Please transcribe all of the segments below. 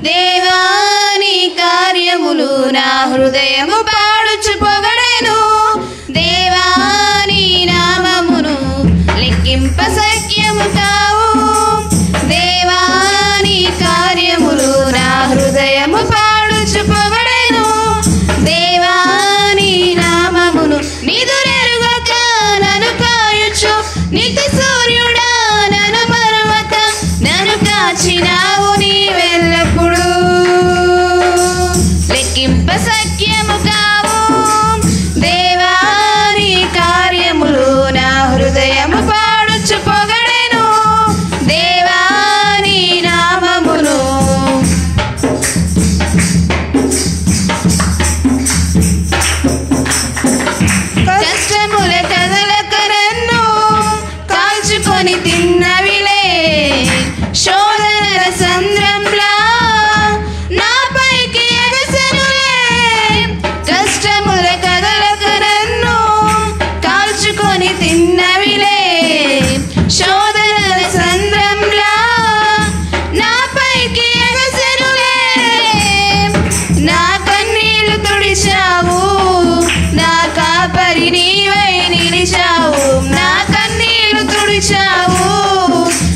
దేవా నీ కార్యములు నా హృదయము పాడుచు పొగడెను. దేవా నీ నామమును లెక్కింప సఖ్యము కావు. దేవా నీ కార్యములు నా హృదయము పాడుచు పొగడెను. దేవా నీ నామమును నిదురెరుగక నన్ను కాయుచు నిత్య సూర్యుడా నన్ను మరువక నన్ను కాచినావు నీవెల్లప్పుడు. లెక్కింప సఖ్యము కావు. దేవా నీ కార్యములు నా హృదయము పాడుచు పొగడెను. దేవా నీ నామమును కష్టముల కదలక నన్ను కాల్చుకొని తిన్నవిలే. శోధనల సంద్రంలా నాపైకి ఎగసెనులే. కష్టముల కదలక నన్ను కాల్చుకొని తిన్నవిలే. శోధనల సంద్రంలా నాపైకి ఎగసెనులే. నా కన్నీళ్లు తుడిచావు, నా కాపరి నీవై నిలిచావు. నా కన్నీళ్లు తుడిచావు,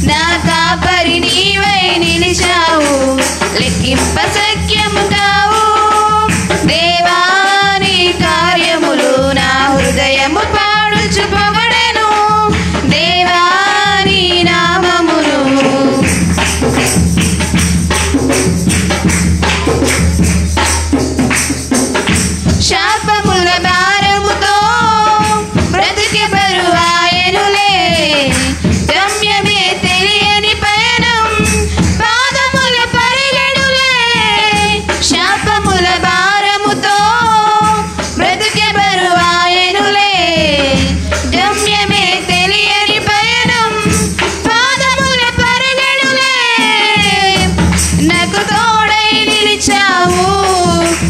నా కాపరి నీవై నిలిచావు. లెక్కింప సఖ్యము కావు. దేవా నీ కార్యములు నా హృదయము పాడుచు పొగడెను. దేవా నీ నామమును శాపముల భారముతో బ్రతికి బరువాయనులే. గమ్యమే తెలియని పయనం పాదముల పరిగెడులే. శాపముల భారముతో బ్రతికి బరువాయనులే. గమ్యమే తెలియని పయనం పాదముల పరిగెడులే. నాకు తోడై నిలిచావు,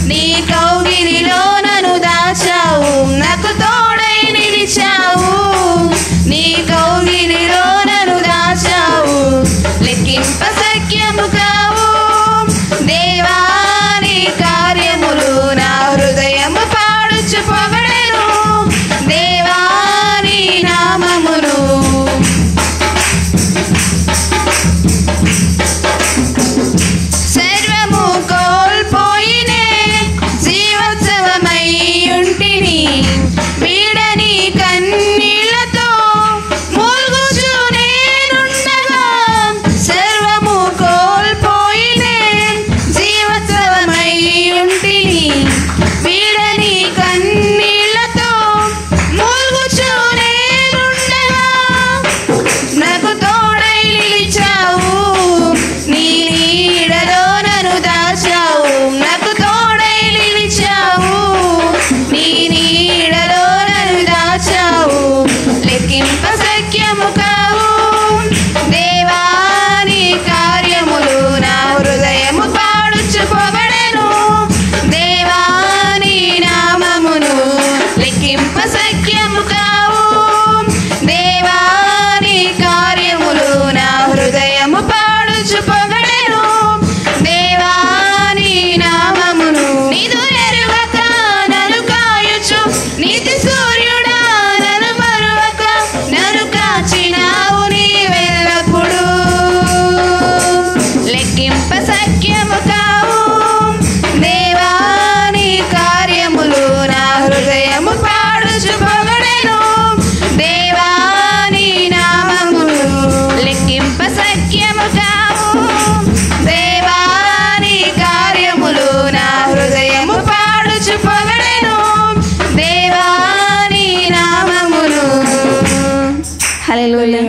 నీ కౌగిలిలో నన్ను దాచావు. నాకు తోడై నిలిచావు, నీ కౌగిలిలో నన్ను దాచావు. లెక్కింప సఖ్యము కావు. దేవా నీ కార్యములు నా హృదయము పాడుచు పొగడెను. దేవా నీ నామమును సర్వము కోల్పోయినే జీవోత్సవమై ఉంటిని. వీడని కన్నీళ్లతో మూల్గుచు నేనుండగా. సర్వము కోల్పోయినే జీవోత్సవమై ఉంటిని. వీడని కన్నీళ్లతో మూల్గుచు నేనుండగా. నాకు తోడై నిలిచావు, నీ నీడలో నన్ను దాచావు. నాకు తోడై నిలిచావు, నీ నీడలో నన్ను దాచావు. లెక్కింప సఖ్యము కావు. దేవా నీ కార్యములు నా హృదయము పాడుచు పొగడెను. దేవా నీ నామమును లెక్కింప సఖ్యము కావు. దేవా నీ కార్యములు నా హృదయము పాడుచు పొగడెను. దేవా నీ నామమును నిదురెరుగక నన్ను కాయుచు నిత్య సూర్యుడా నన్ను మరువక నన్ను కాచినావు నీవెల్లప్పుడు. లెక్కింప సఖ్యము కావు. దేవా నీ కార్యములు నా హృదయము పాడుచు పొగడెను. దేవా నీ నామమును లెక్కింప సఖ్యము కావు. దేవా నీ కార్యములు నా హృదయము పాడుచు పొగడెను. దేవా నీ నామమును. హల్లెలూయా.